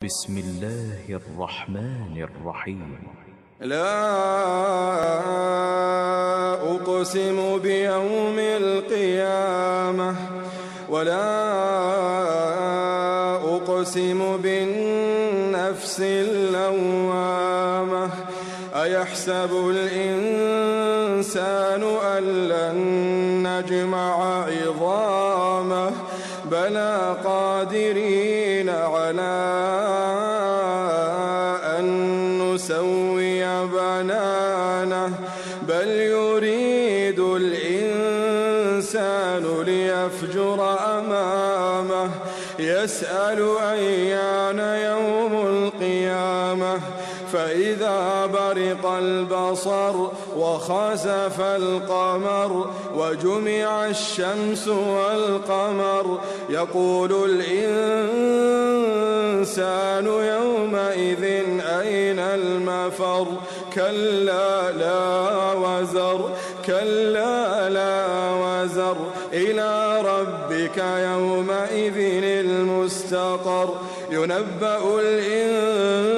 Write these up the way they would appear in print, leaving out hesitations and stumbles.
بسم الله الرحمن الرحيم. لا أقسم بيوم القيامة ولا أقسم بالنفس اللوامة. أيحسب الإنسان أن لن نجمع عظامه بلى قادرين على أن نسوي بنانه بل يريد الإنسان ليفجر أمامه يسأل أيان يوم القيامة فإذا برق البصر وخسف القمر وجمع الشمس والقمر يقول الإنسان يومئذ أين المفر كلا لا وزر إلى ربك يومئذ المستقر ينبأ الإنسان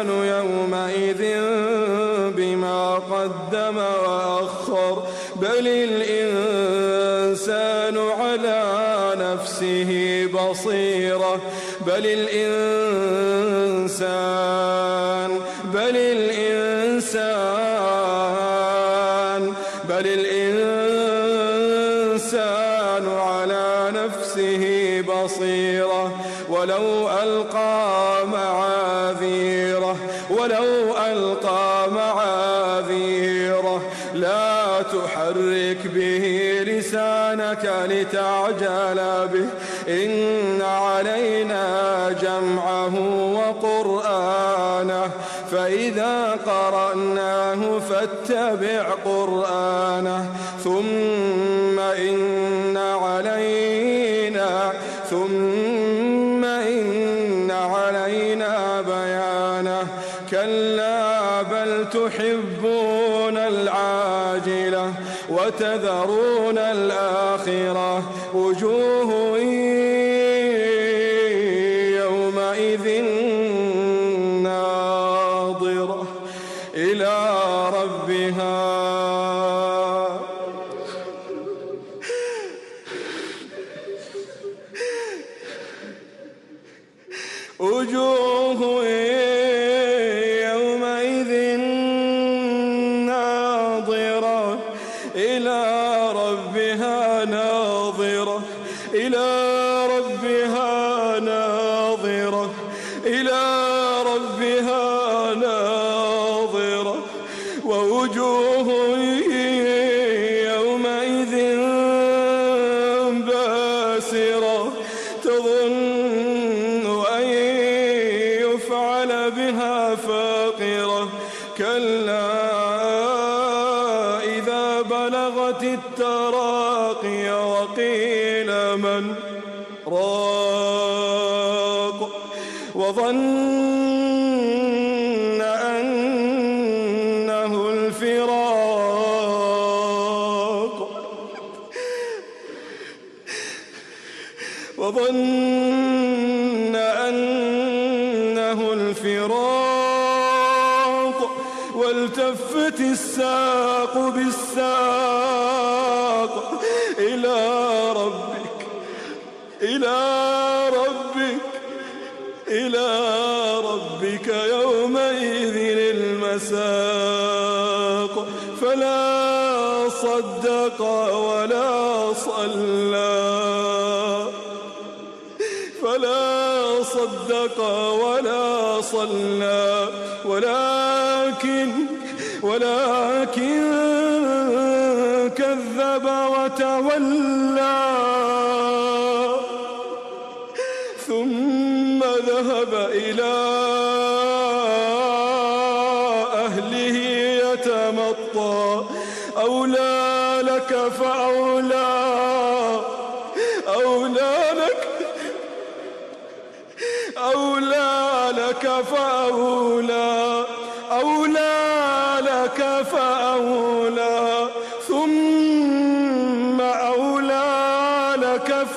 يومئذ بما قدم وأخر بل الإنسان على نفسه بصيرة بل الإنسان على نفسه بصيرة ولو ألقى معاذيره لا تحرك به لسانك لتعجل به إن علينا جمعه وقرآنه فإذا قرأناه فاتبع قرآنه ثم إن علينا بيانه كلا بل تحبون العاجلة وتذرون الآخرة وجوه يومئذ ناظرة إلى ربها ناظرة ووجوه يومئذ باسرة تظن أن يفعل بها فاقرة كلا إذا بلغت التراقي وقيل من راق وظن أنه الفراق والتفت الساق بالساق إلى ربك يومئذ المساق فلا صدق ولا صلى ولكن كذب وتولى ثم ذهب إلى أهله يتمطى أولى لك فأولى ثم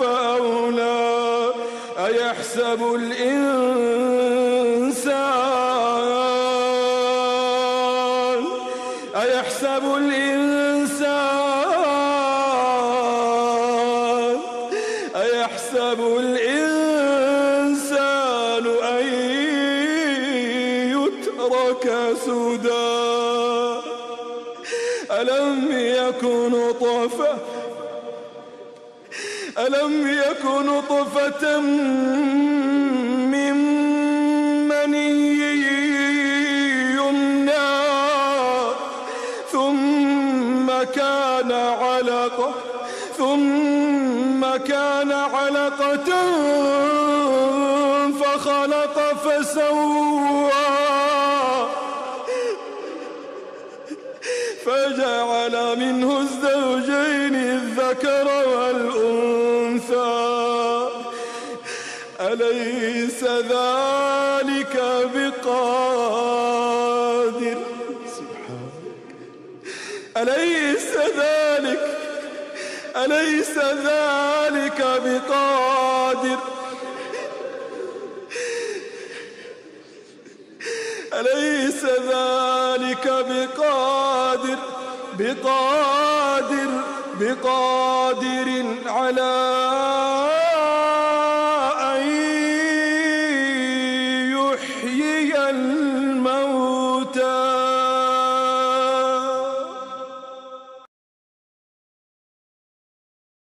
فأولى أيحسب الإنسان أن يترك سدى ألم يكن نطفة من مني يمنى ثم كان علقة فخلق فسوى فجعل منه الزوجين الذكر والأنثى أليس ذلك بقادر أليس ذلك بقادر أليس ذلك بقادر على